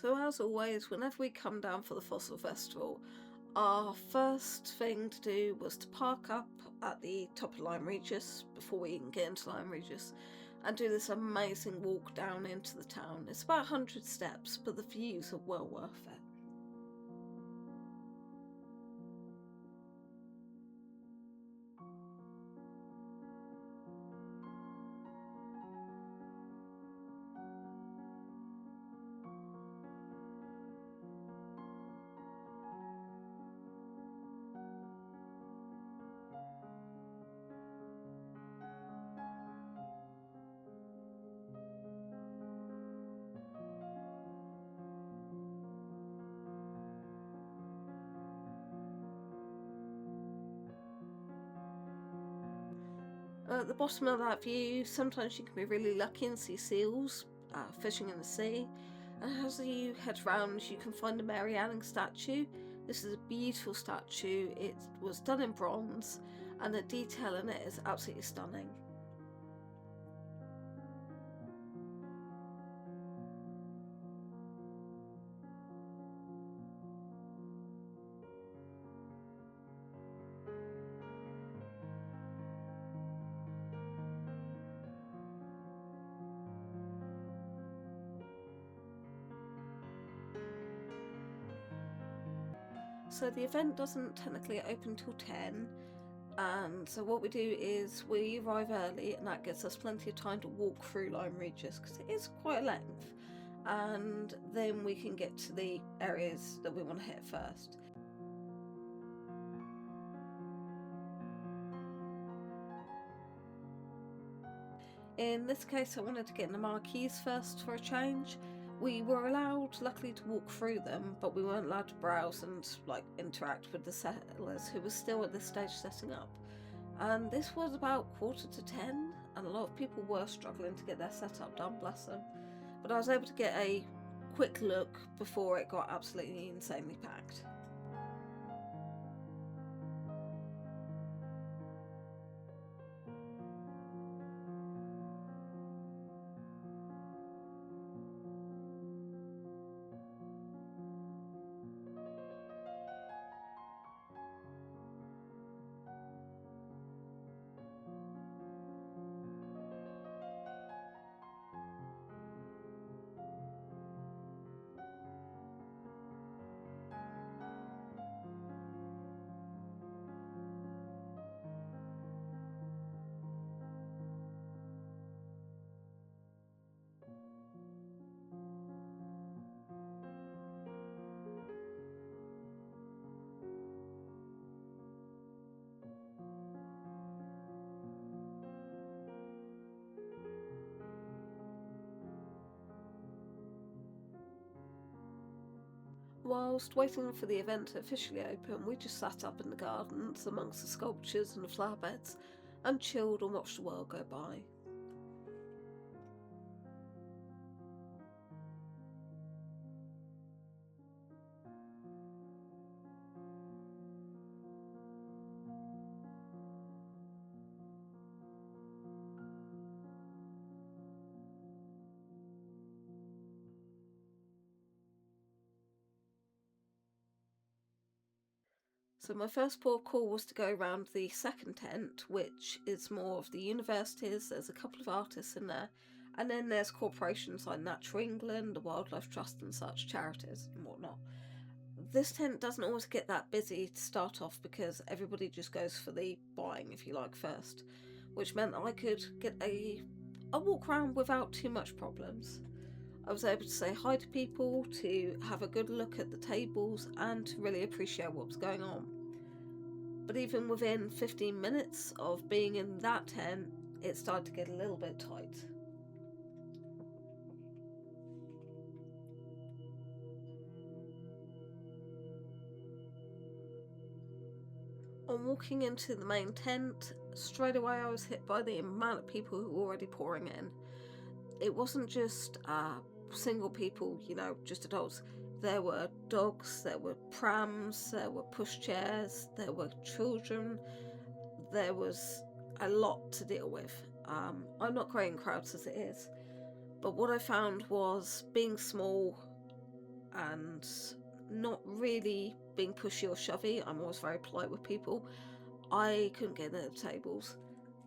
So as always, whenever we come down for the Fossil Festival, our first thing to do was to park up at the top of Lyme Regis before we even get into Lyme Regis and do this amazing walk down into the town. It's about 100 steps, but the views are well worth it. At the bottom of that view, sometimes you can be really lucky and see seals fishing in the sea. And as you head round, you can find a Mary Anning statue. This is a beautiful statue. It was done in bronze, and the detail in it is absolutely stunning. So the event doesn't technically open till 10, and so what we do is we arrive early, and that gives us plenty of time to walk through Lyme Regis because it is quite a length, and then we can get to the areas that we want to hit first. In this case, I wanted to get in the marquees first for a change. We were allowed, luckily, to walk through them, but we weren't allowed to browse and interact with the settlers who were still at this stage setting up. And this was about 9:45, and a lot of people were struggling to get their setup done, bless them. But I was able to get a quick look before it got absolutely insanely packed. Whilst waiting for the event to officially open, we just sat up in the gardens amongst the sculptures and the flower beds and chilled and watched the world go by. So my first port of call was to go around the second tent, which is more of the universities. There's a couple of artists in there, and then there's corporations like Natural England, the Wildlife Trust and such, charities and whatnot. This tent doesn't always get that busy to start off because everybody just goes for the buying, if you like, first, which meant I could get a walk around without too much problems. I was able to say hi to people, to have a good look at the tables, and to really appreciate what was going on. But even within 15 minutes of being in that tent, it started to get a little bit tight. On walking into the main tent, straight away I was hit by the amount of people who were already pouring in. It wasn't just single people, just adults. There were dogs, there were prams, there were pushchairs, there were children. There was a lot to deal with. I'm not great in crowds as it is, but what I found was being small, and not really being pushy or shovey, I'm always very polite with people, I couldn't get near the tables.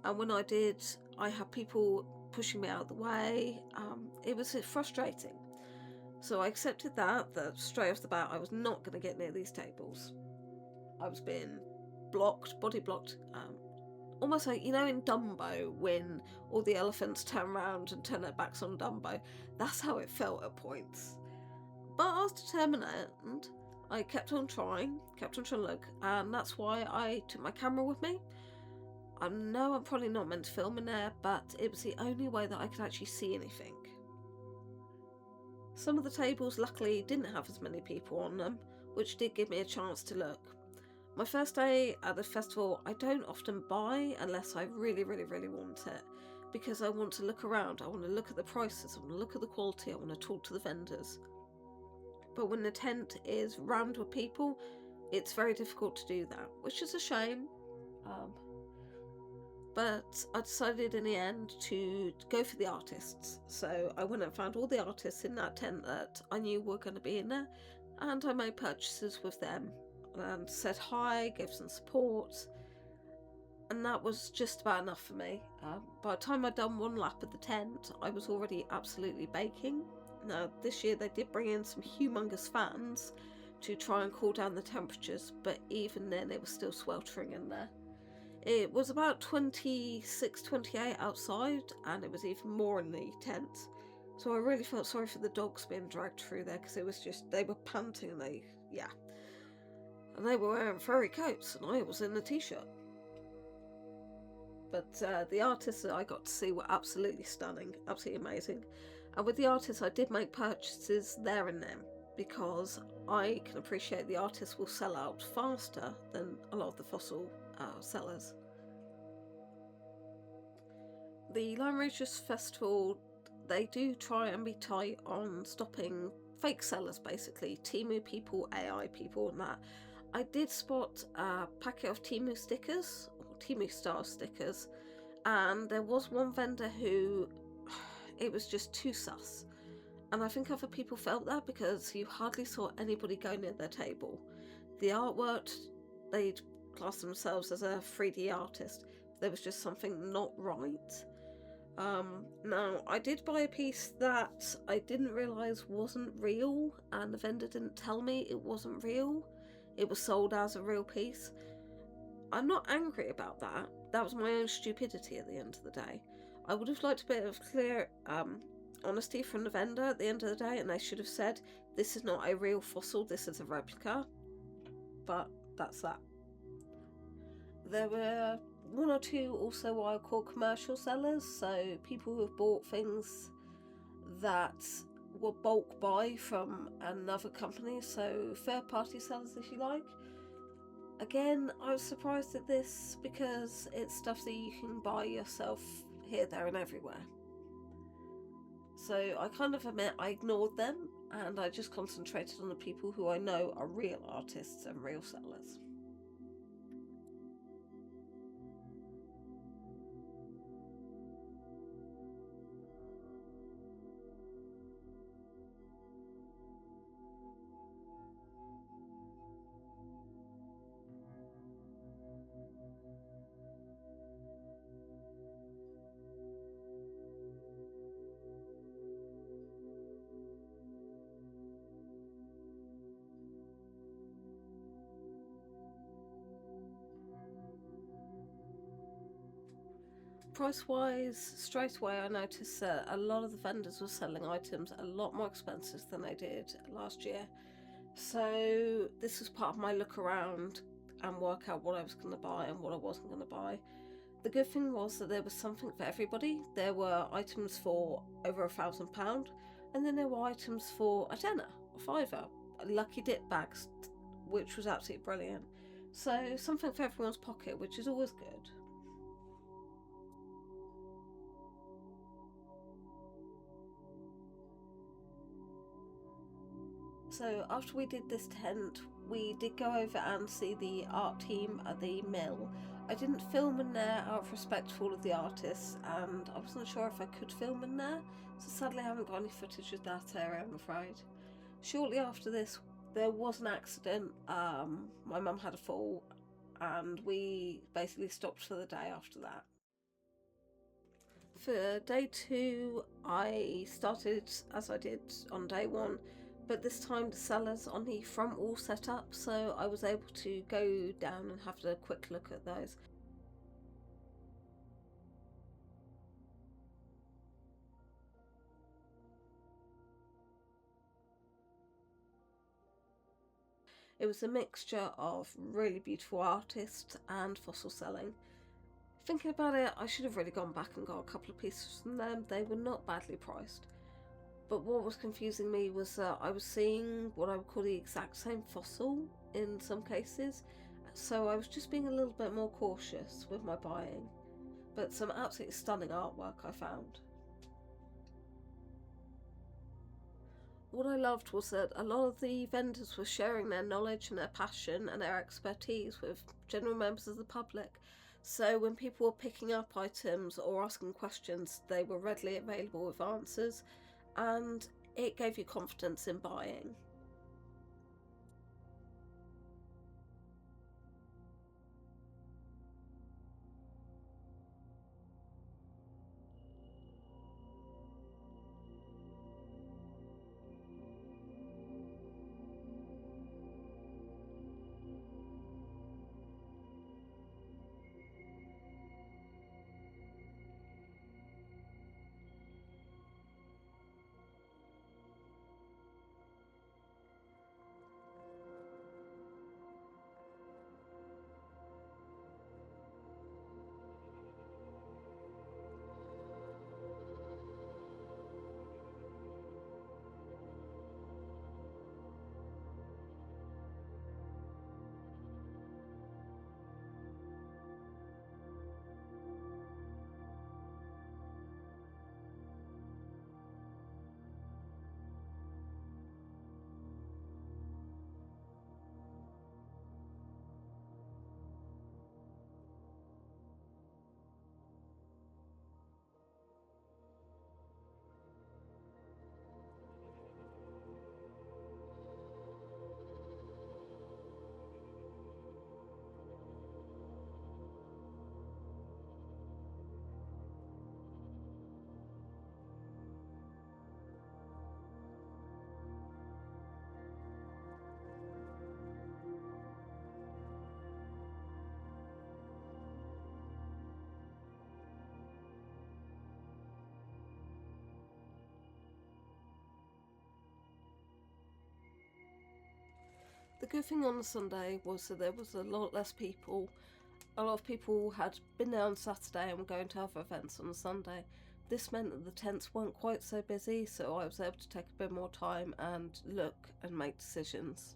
And when I did, I had people pushing me out of the way. It was frustrating. So I accepted that straight off the bat I was not going to get near these tables. I was being blocked, body blocked, almost like, in Dumbo, when all the elephants turn around and turn their backs on Dumbo. That's how it felt at points. But I was determined. I kept on trying to look, and that's why I took my camera with me. I know I'm probably not meant to film in there, but it was the only way that I could actually see anything. Some of the tables luckily didn't have as many people on them, which did give me a chance to look. My first day at the festival, I don't often buy unless I really, really, really want it, because I want to look around, I want to look at the prices, I want to look at the quality, I want to talk to the vendors. But when the tent is rammed with people, it's very difficult to do that, which is a shame. But I decided in the end to go for the artists. So I went and found all the artists in that tent that I knew were going to be in there, and I made purchases with them and said hi, gave some support, and that was just about enough for me. By the time I'd done one lap of the tent, I was already absolutely baking. Now, this year they did bring in some humongous fans to try and cool down the temperatures, but even then it was still sweltering in there. It was about 26, 28 outside, and it was even more in the tent. So I really felt sorry for the dogs being dragged through there, because it was just, they were panting and and they were wearing furry coats, and I was in a t-shirt. But the artists that I got to see were absolutely stunning, absolutely amazing. And with the artists, I did make purchases there and then, because I can appreciate the artists will sell out faster than a lot of the fossil sellers. The Lyme Regis Festival, they do try and be tight on stopping fake sellers, basically, Temu people, AI people, and that. I did spot a packet of Temu stickers, or Temu Star stickers, and there was one vendor who, it was just too sus. And I think other people felt that because you hardly saw anybody go near their table. The artwork, they'd class themselves as a 3D artist. There was just something not right. Now, I did buy a piece that I didn't realise wasn't real, and the vendor didn't tell me it wasn't real. It was sold as a real piece. I'm not angry about that. That was my own stupidity at the end of the day. I would have liked a bit of clear honesty from the vendor at the end of the day, and they should have said, this is not a real fossil, this is a replica. But that's that. There were one or two also what I call commercial sellers, so people who have bought things that were bulk buy from another company, so third party sellers if you like. Again, I was surprised at this because it's stuff that you can buy yourself here, there and everywhere. So I kind of admit I ignored them, and I just concentrated on the people who I know are real artists and real sellers. Price-wise, straight away I noticed that a lot of the vendors were selling items a lot more expensive than they did last year. So this was part of my look around and work out what I was going to buy and what I wasn't going to buy. The good thing was that there was something for everybody. There were items for over £1,000, and then there were items for a tenner, a fiver, lucky dip bags, which was absolutely brilliant. So something for everyone's pocket, which is always good. So after we did this tent, we did go over and see the art team at the mill. I didn't film in there out of respect for all of the artists, and I wasn't sure if I could film in there, so sadly I haven't got any footage of that area, I'm afraid. Shortly after this, there was an accident. My mum had a fall, and we basically stopped for the day after that. For day 2, I started as I did on day 1, but this time the cellars on the front wall set up, so I was able to go down and have a quick look at those. It was a mixture of really beautiful artists and fossil selling. Thinking about it, I should have really gone back and got a couple of pieces from them. They were not badly priced. But what was confusing me was that I was seeing what I would call the exact same fossil in some cases, so I was just being a little bit more cautious with my buying. But some absolutely stunning artwork I found. What I loved was that a lot of the vendors were sharing their knowledge and their passion and their expertise with general members of the public. So when people were picking up items or asking questions, they were readily available with answers, and it gave you confidence in buying. The good thing on the Sunday was that there was a lot less people. A lot of people had been there on Saturday and were going to other events on the Sunday. This meant that the tents weren't quite so busy, so I was able to take a bit more time and look and make decisions.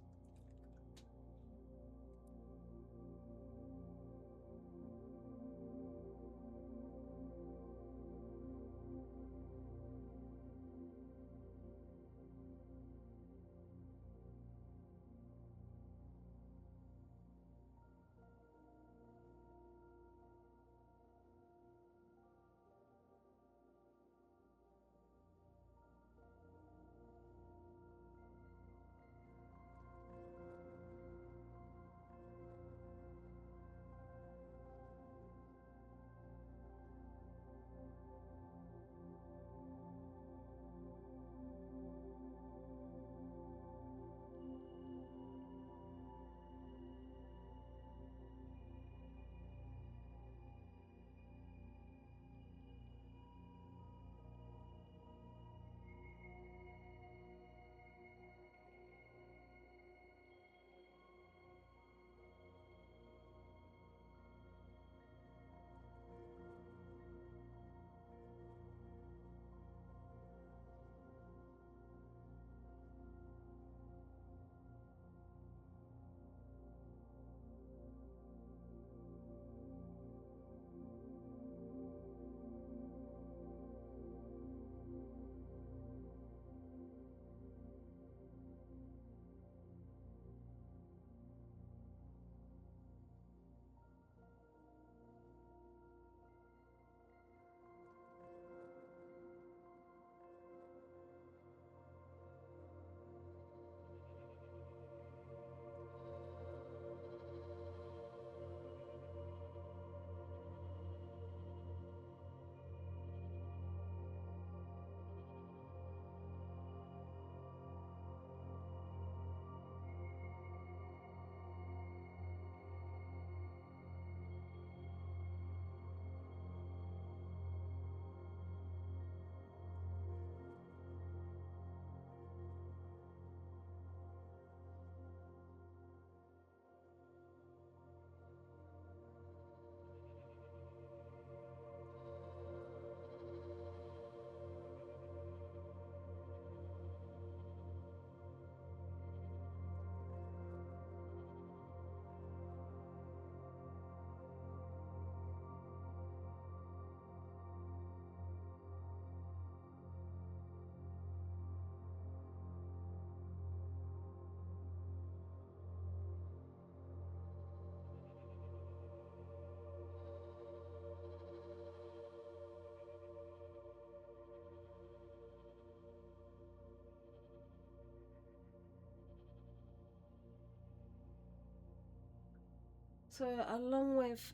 So along with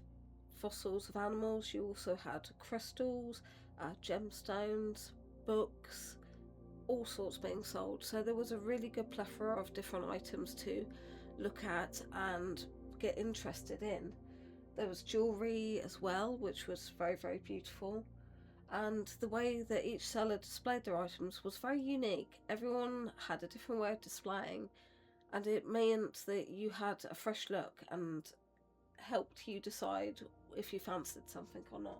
fossils of animals, you also had crystals, gemstones, books, all sorts being sold. So there was a really good plethora of different items to look at and get interested in. There was jewellery as well, which was very, very beautiful. And the way that each seller displayed their items was very unique. Everyone had a different way of displaying, and it meant that you had a fresh look and helped you decide if you fancied something or not.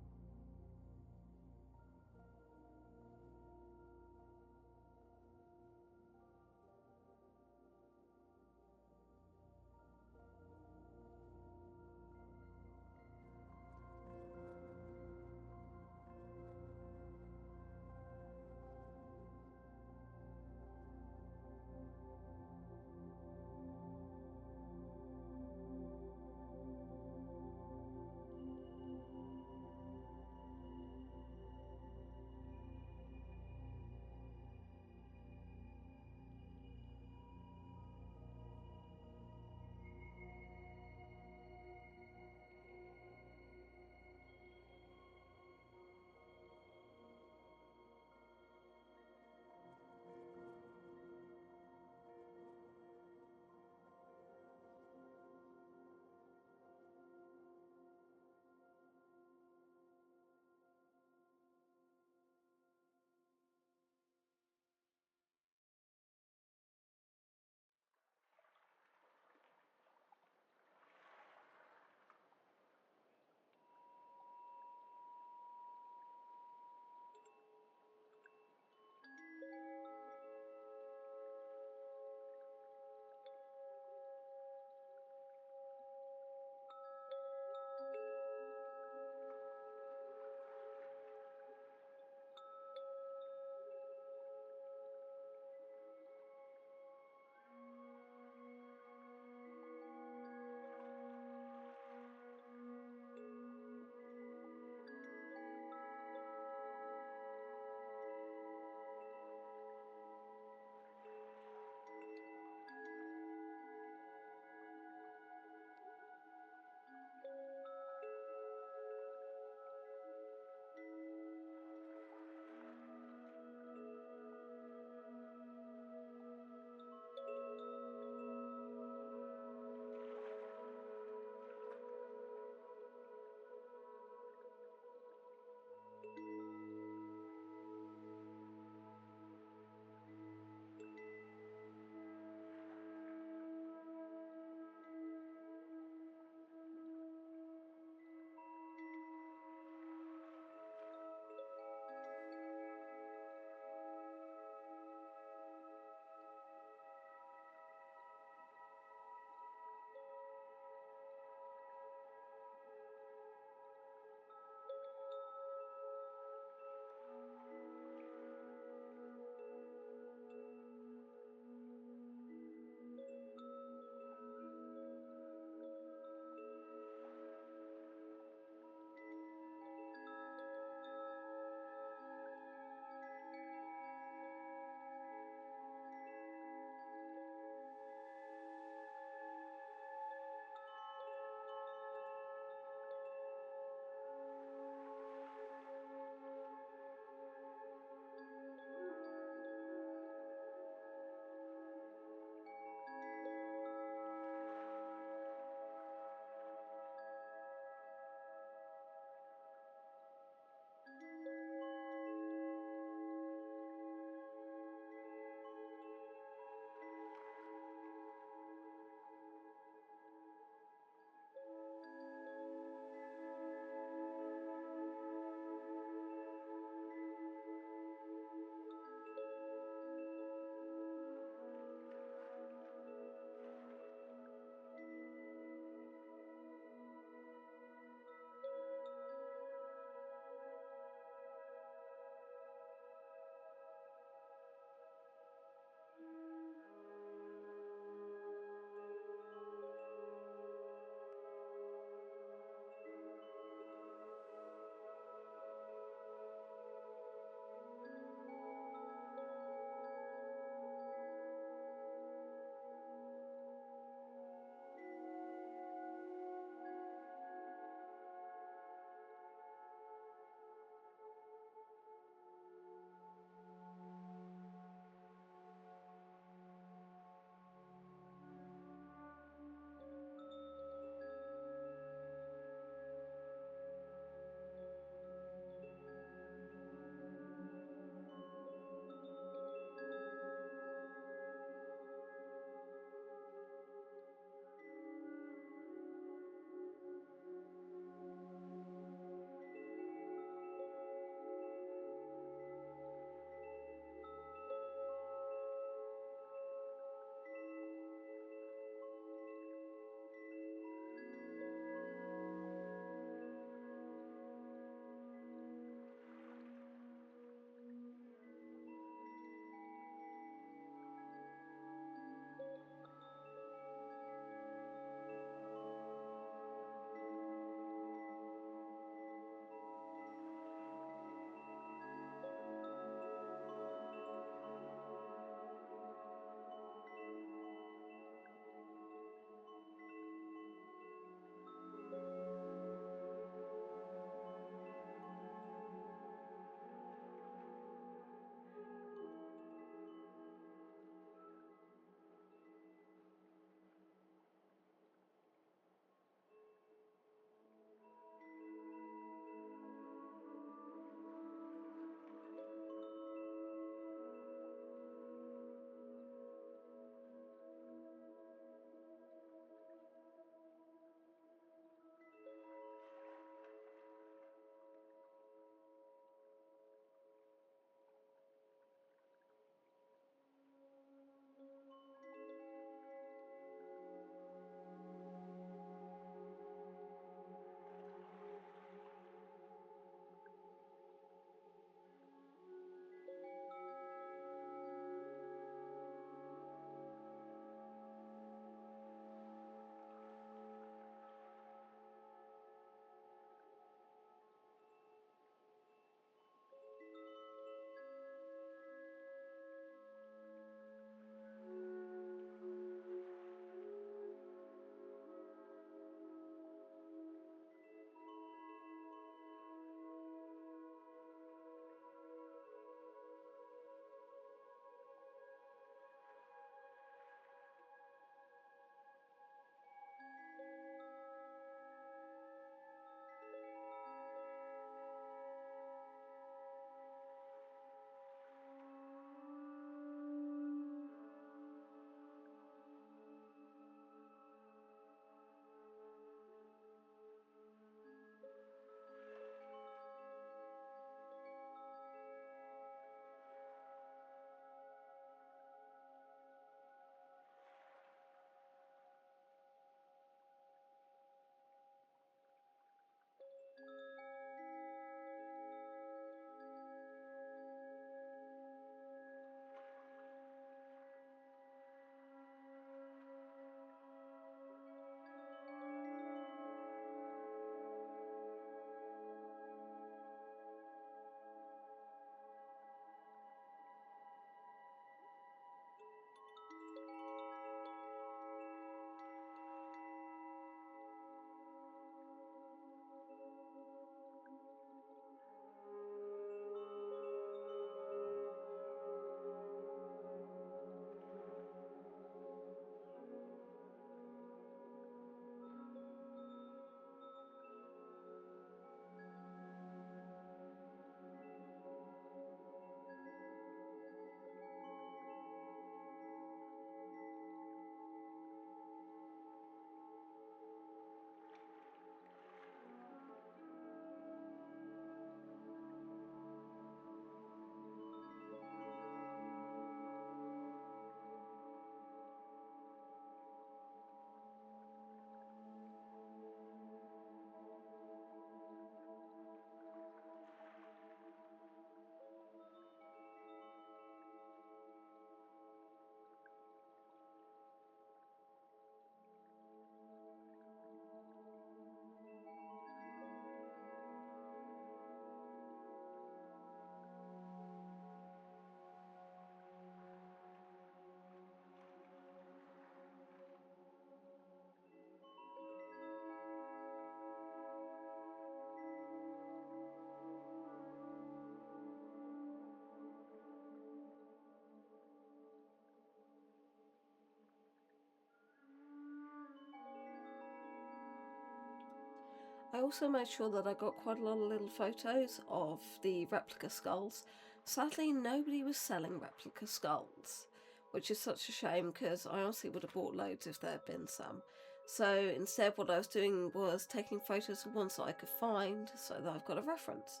I also made sure that I got quite a lot of little photos of the replica skulls. Sadly, nobody was selling replica skulls, which is such a shame because I honestly would have bought loads if there had been some. So instead what I was doing was taking photos of ones that I could find so that I've got a reference.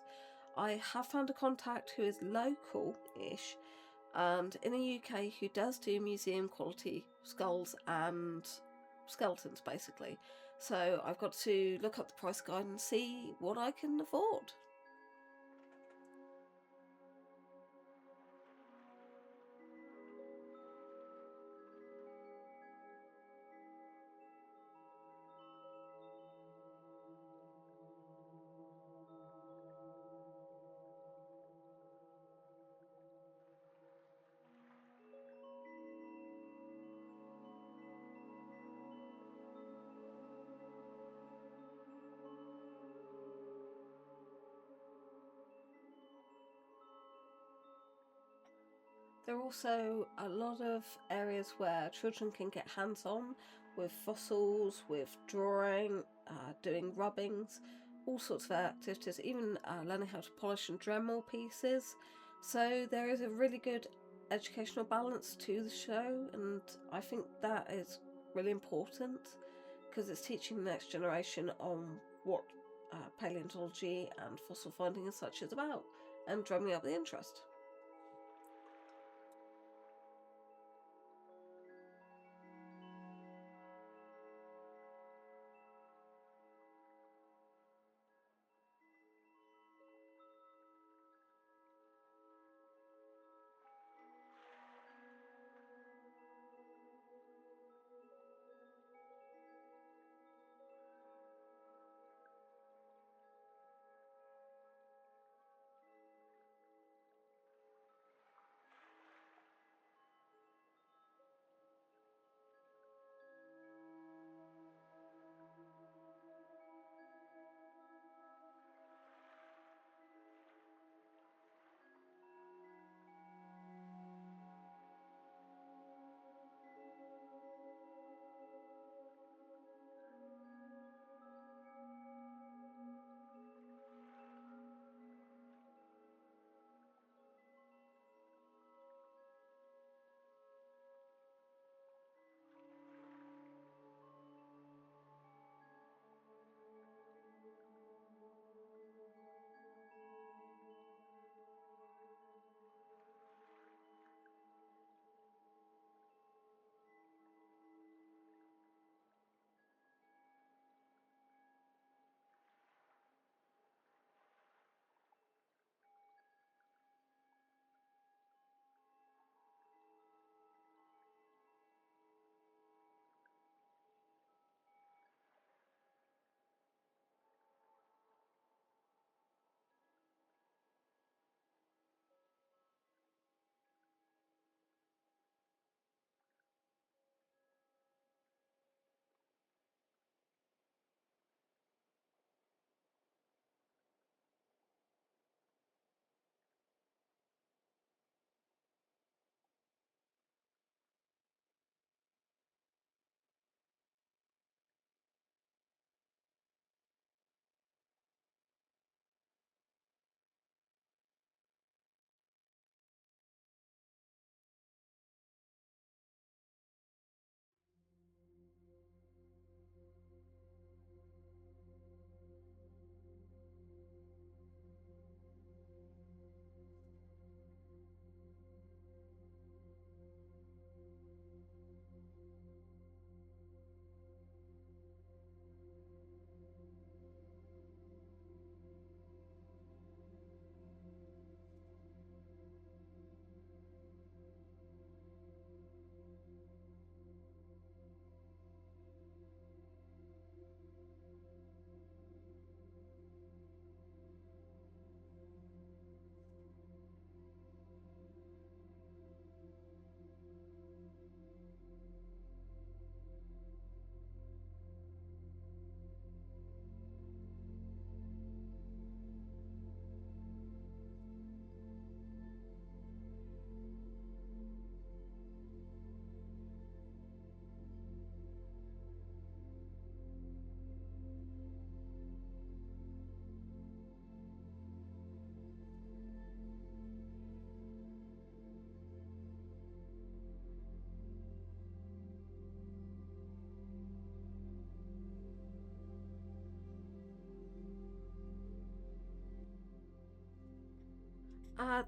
I have found a contact who is local-ish and in the UK who does do museum quality skulls and skeletons basically. So I've got to look up the price guide and see what I can afford. There are also a lot of areas where children can get hands-on with fossils, with drawing, doing rubbings, all sorts of activities, even learning how to polish and Dremel pieces. So there is a really good educational balance to the show, and I think that is really important because it's teaching the next generation on what paleontology and fossil finding and such is about, and drumming up the interest.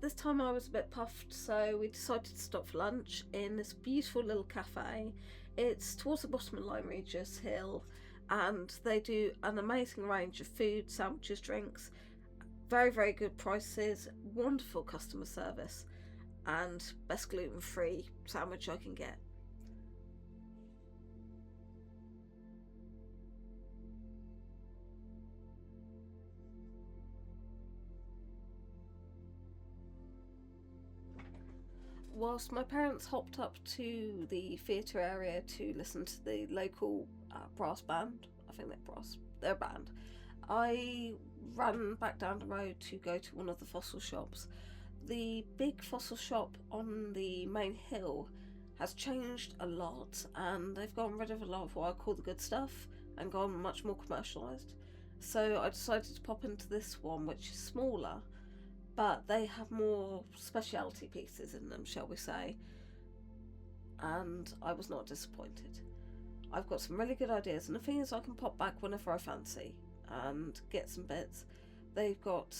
This time I was a bit puffed, so we decided to stop for lunch in this beautiful little cafe. It's towards the bottom of Lyme Regis Hill, and they do an amazing range of food, sandwiches, drinks, very, very good prices, wonderful customer service, and best gluten-free sandwich I can get. Whilst my parents hopped up to the theatre area to listen to the local brass band, I think they're a band, I ran back down the road to go to one of the fossil shops. The big fossil shop on the main hill has changed a lot, and they've gotten rid of a lot of what I call the good stuff and gone much more commercialised. So I decided to pop into this one, which is smaller, but they have more specialty pieces in them, shall we say, and I was not disappointed. I've got some really good ideas, and the thing is I can pop back whenever I fancy and get some bits. They've got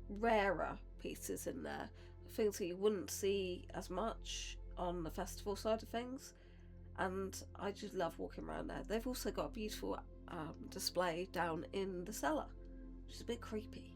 rarer pieces in there, things that you wouldn't see as much on the festival side of things, and I just love walking around there. They've also got a beautiful display down in the cellar, which is a bit creepy.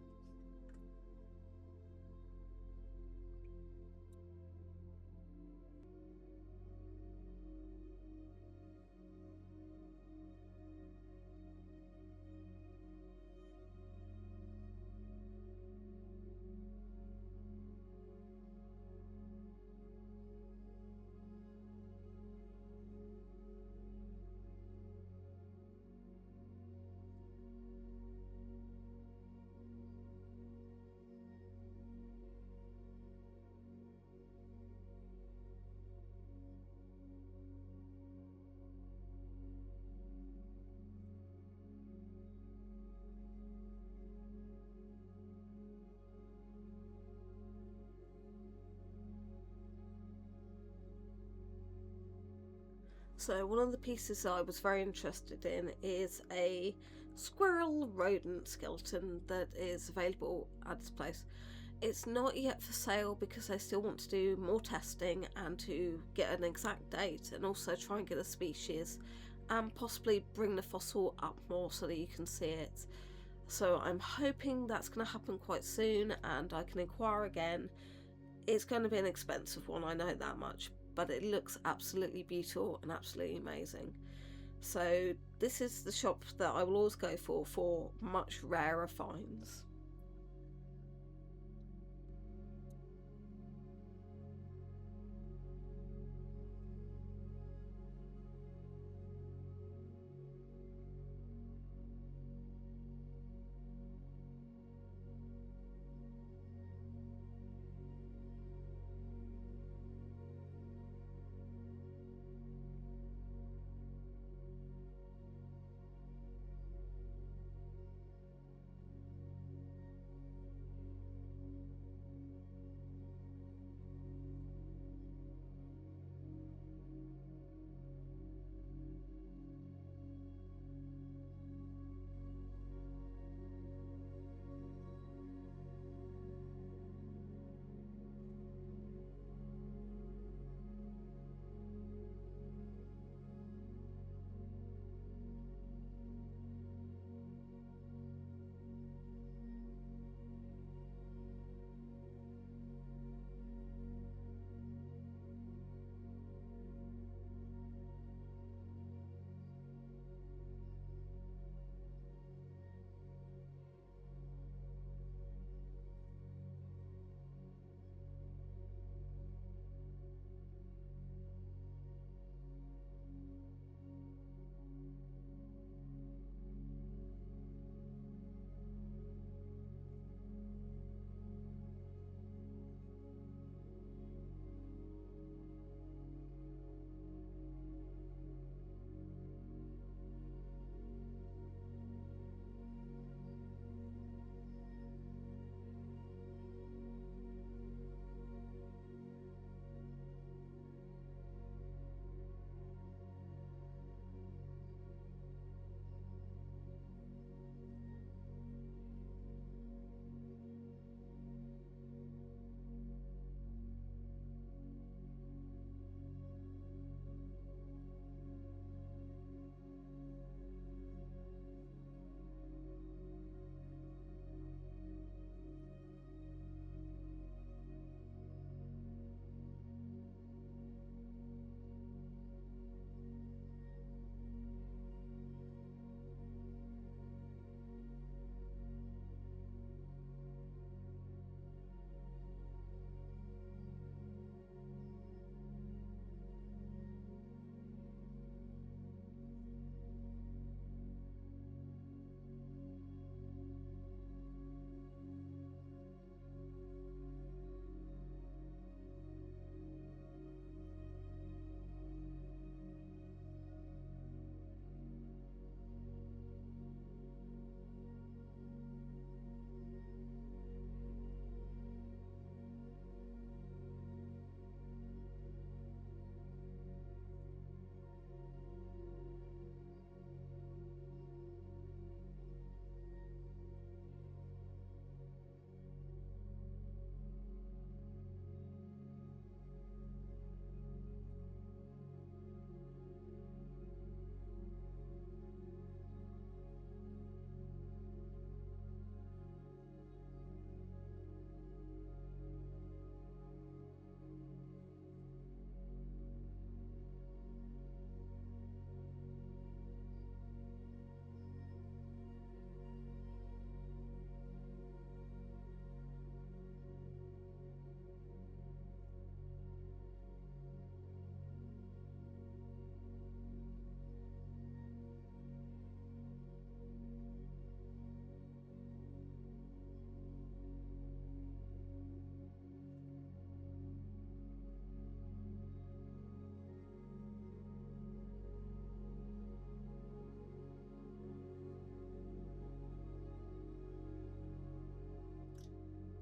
So one of the pieces that I was very interested in is a squirrel rodent skeleton that is available at this place. It's not yet for sale because they still want to do more testing and to get an exact date, and also try and get a species and possibly bring the fossil up more so that you can see it. So I'm hoping that's going to happen quite soon and I can inquire again. It's going to be an expensive one, I know that much, but it looks absolutely beautiful and absolutely amazing. So this is the shop that I will always go for much rarer finds.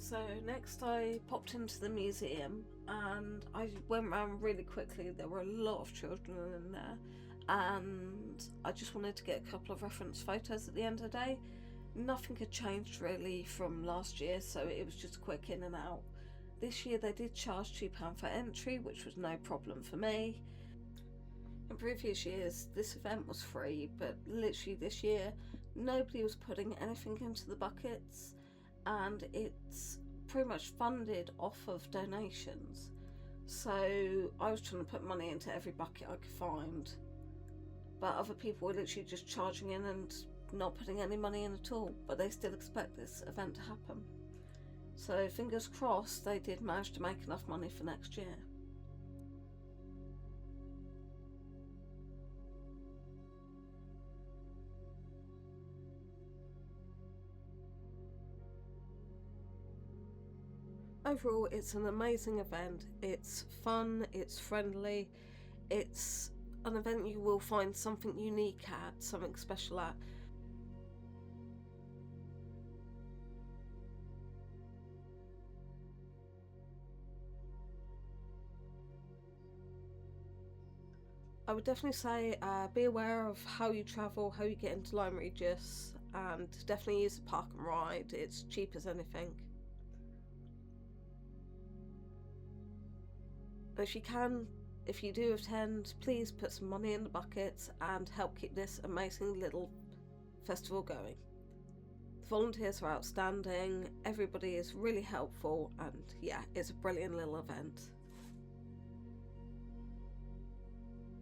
So next I popped into the museum and I went around really quickly. There were a lot of children in there and I just wanted to get a couple of reference photos at the end of the day. Nothing had changed really from last year, so it was just quick in and out. This year they did charge £2 for entry, which was no problem for me. In previous years this event was free, but literally this year nobody was putting anything into the buckets, and it's pretty much funded off of donations. So I was trying to put money into every bucket I could find, but other people were literally just charging in and not putting any money in at all, but they still expect this event to happen. So fingers crossed they did manage to make enough money for next year. Overall, it's an amazing event. It's fun, it's friendly, it's an event you will find something unique at, something special at. I would definitely say be aware of how you travel, how you get into Lyme Regis, and definitely use the park and ride. It's cheap as anything. But if you do attend, please put some money in the buckets and help keep this amazing little festival going. The volunteers are outstanding, everybody is really helpful, and yeah, it's a brilliant little event.